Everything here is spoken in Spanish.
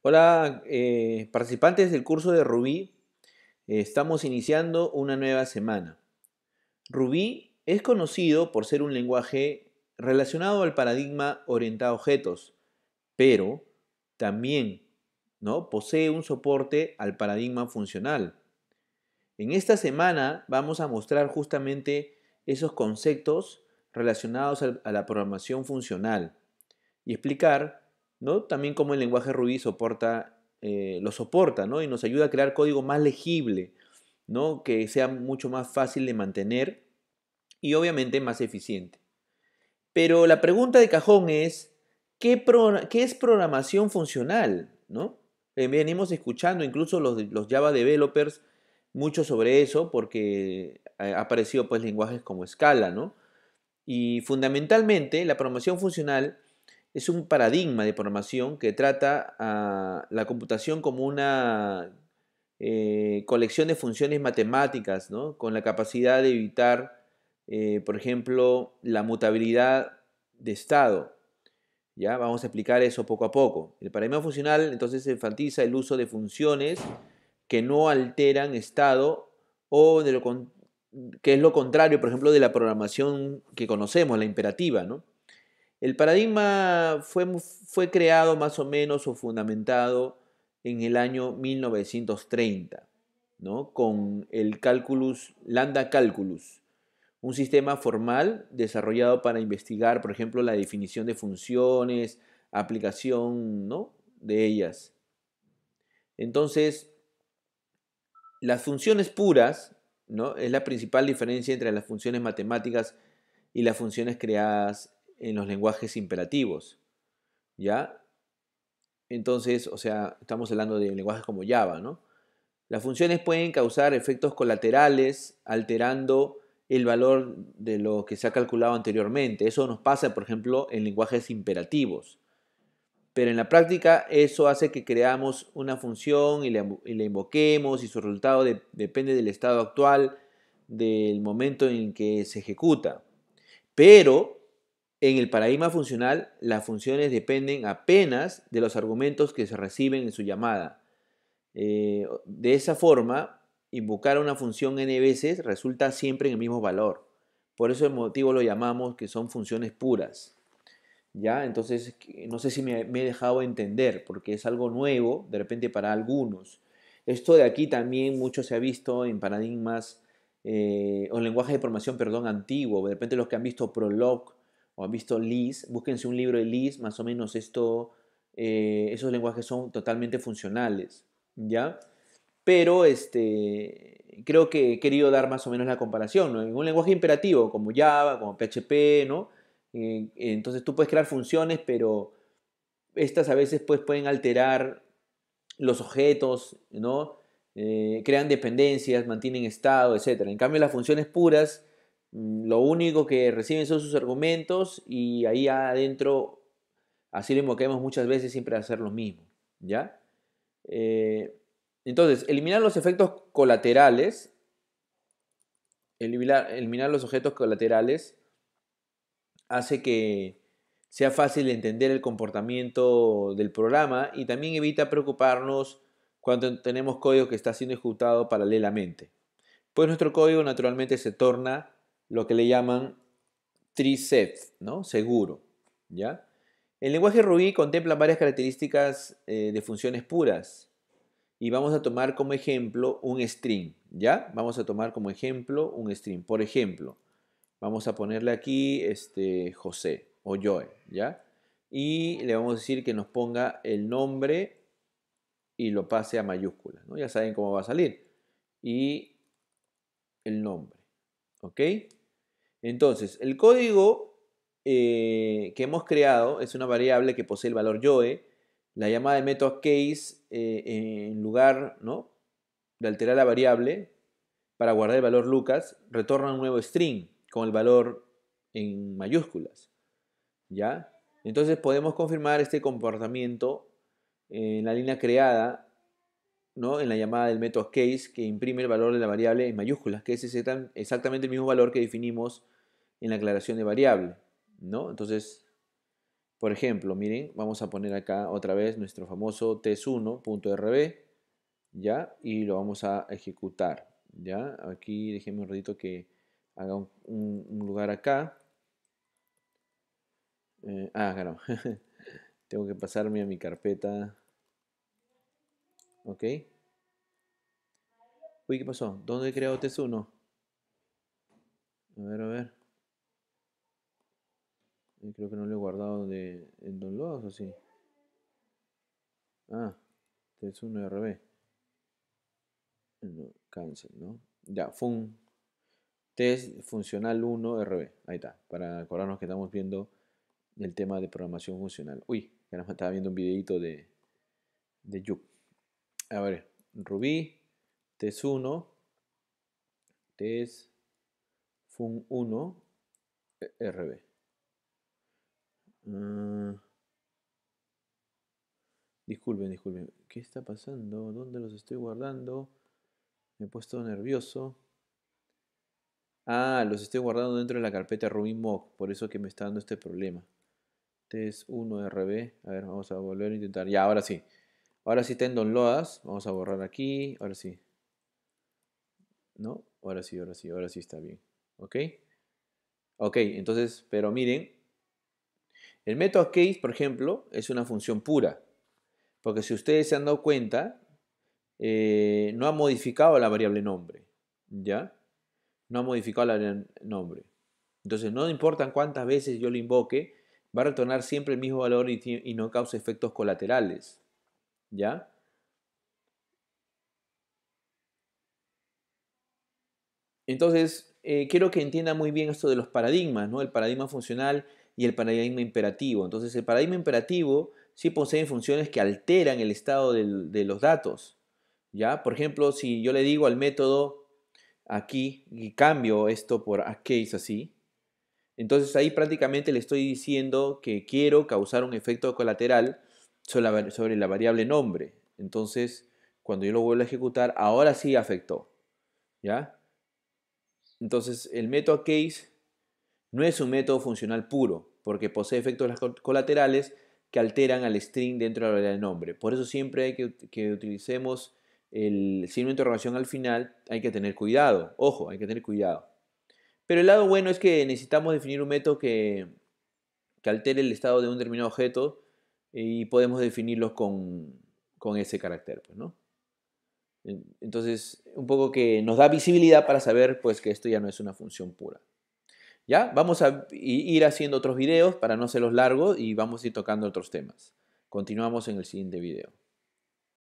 Hola, participantes del curso de Ruby. Estamos iniciando una nueva semana. Ruby es conocido por ser un lenguaje relacionado al paradigma orientado a objetos, pero también, ¿no?, posee un soporte al paradigma funcional. En esta semana vamos a mostrar justamente esos conceptos relacionados a la programación funcional y explicar, ¿no?, también cómo el lenguaje Ruby lo soporta, ¿no?, y nos ayuda a crear código más legible, ¿no?, que sea mucho más fácil de mantener y obviamente más eficiente. Pero la pregunta de cajón es, ¿qué es programación funcional? ¿No? Venimos escuchando incluso los Java developers mucho sobre eso porque ha aparecido pues lenguajes como Scala, ¿no? Y fundamentalmente la programación funcional es un paradigma de programación que trata a la computación como una colección de funciones matemáticas, ¿no?, con la capacidad de evitar, por ejemplo, la mutabilidad de estado. ¿Ya? Vamos a explicar eso poco a poco. El paradigma funcional entonces enfatiza el uso de funciones que no alteran estado o que es lo contrario, por ejemplo, de la programación que conocemos, la imperativa, ¿no? El paradigma fue creado más o menos o fundamentado en el año 1930, ¿no?, con el Lambda Calculus, un sistema formal desarrollado para investigar, por ejemplo, la definición de funciones, aplicación, ¿no?, de ellas. Entonces, las funciones puras, ¿no?, es la principal diferencia entre las funciones matemáticas y las funciones creadas en los lenguajes imperativos, ¿ya? Entonces, o sea, estamos hablando de lenguajes como Java, ¿no? Las funciones pueden causar efectos colaterales alterando el valor de lo que se ha calculado anteriormente. Eso nos pasa, por ejemplo, en lenguajes imperativos. Pero en la práctica eso hace que creamos una función y la invoquemos y su resultado depende del estado actual, del momento en que se ejecuta. Pero en el paradigma funcional, las funciones dependen apenas de los argumentos que se reciben en su llamada. De esa forma, invocar una función n veces resulta siempre en el mismo valor. Por eso el motivo lo llamamos que son funciones puras. ¿Ya? Entonces, no sé si me he dejado entender, porque es algo nuevo, de repente para algunos. Esto de aquí también mucho se ha visto en paradigmas o lenguajes de programación, perdón, antiguo. De repente los que han visto Prolog o han visto Lisp, búsquense un libro de Lisp, más o menos esos lenguajes son totalmente funcionales, ¿ya? Pero creo que he querido dar más o menos la comparación, ¿no? En un lenguaje imperativo como Java, como PHP, ¿no? Entonces tú puedes crear funciones, pero estas a veces pues, pueden alterar los objetos, ¿no? Crean dependencias, mantienen estado, etcétera. En cambio, las funciones puras, lo único que reciben son sus argumentos y ahí adentro, así lo invoquemos muchas veces, siempre va a hacer lo mismo, ¿ya? Eh, entonces, eliminar los efectos colaterales, eliminar los objetos colaterales hace que sea fácil entender el comportamiento del programa y también evita preocuparnos cuando tenemos código que está siendo ejecutado paralelamente. Pues nuestro código naturalmente se torna lo que le llaman tree set, ¿no? Seguro, ¿ya? El lenguaje Ruby contempla varias características de funciones puras y vamos a tomar como ejemplo un string, ¿ya? Vamos a tomar como ejemplo un string. Por ejemplo, vamos a ponerle aquí José o Joe, ¿ya? Y le vamos a decir que nos ponga el nombre y lo pase a mayúsculas, ¿no? Ya saben cómo va a salir. Y el nombre, ¿ok? Entonces, el código que hemos creado es una variable que posee el valor Joe. La llamada de método case, en lugar, ¿no?, de alterar la variable para guardar el valor Lucas, retorna un nuevo string con el valor en mayúsculas, ¿ya? Entonces podemos confirmar este comportamiento en la línea creada, ¿no?, en la llamada del método case que imprime el valor de la variable en mayúsculas, que es exactamente el mismo valor que definimos en la aclaración de variable, ¿no? Entonces, Por ejemplo, miren, vamos a poner acá otra vez nuestro famoso test1.rb, ¿ya? Y lo vamos a ejecutar, ¿ya? Aquí déjenme un ratito que haga un lugar acá. Claro. Tengo que pasarme a mi carpeta. ¿Ok? Uy, ¿qué pasó? ¿Dónde he creado test1? A ver, a ver. Creo que no lo he guardado en downloads o sí. Ah, test1rb. No, cancel, ¿no? Ya, test funcional 1 RB. Ahí está, para acordarnos que estamos viendo el tema de programación funcional. Uy, que nos estaba viendo un videito de Yuk. A ver, Ruby, test1, test fun1 RB. Disculpen, disculpen. ¿Qué está pasando? ¿Dónde los estoy guardando? Me he puesto nervioso. Los estoy guardando dentro de la carpeta RubyMock. Por eso que me está dando este problema. Test1RB. A ver, vamos a volver a intentar. Ya, ahora sí. Ahora sí está en downloads. Vamos a borrar aquí. Ahora sí. ¿No? Ahora sí, ahora sí, ahora sí está bien. ¿Ok? Ok, entonces, pero miren. El método case, por ejemplo, es una función pura. Porque si ustedes se han dado cuenta, no ha modificado la variable nombre. ¿Ya? No ha modificado la variable nombre. Entonces, no importa cuántas veces yo lo invoque, va a retornar siempre el mismo valor y no causa efectos colaterales. ¿Ya? Entonces, quiero que entienda muy bien esto de los paradigmas, ¿no? El paradigma funcional y el paradigma imperativo. Entonces, el paradigma imperativo sí posee funciones que alteran el estado de los datos, ¿ya? Por ejemplo, si yo le digo al método aquí y cambio esto por a case así, entonces ahí prácticamente le estoy diciendo que quiero causar un efecto colateral sobre la variable nombre. Entonces, cuando yo lo vuelvo a ejecutar, ahora sí afectó, ¿ya? Entonces, el método case no es un método funcional puro, porque posee efectos colaterales que alteran al string dentro de la variable de nombre. Por eso siempre hay que utilicemos el signo de interrogación al final, hay que tener cuidado. Ojo, hay que tener cuidado. Pero el lado bueno es que necesitamos definir un método que altere el estado de un determinado objeto y podemos definirlos con ese carácter, pues, ¿no? Entonces, un poco que nos da visibilidad para saber pues, que esto ya no es una función pura. ¿Ya? Vamos a ir haciendo otros videos para no hacerlos largos y vamos a ir tocando otros temas. Continuamos en el siguiente video.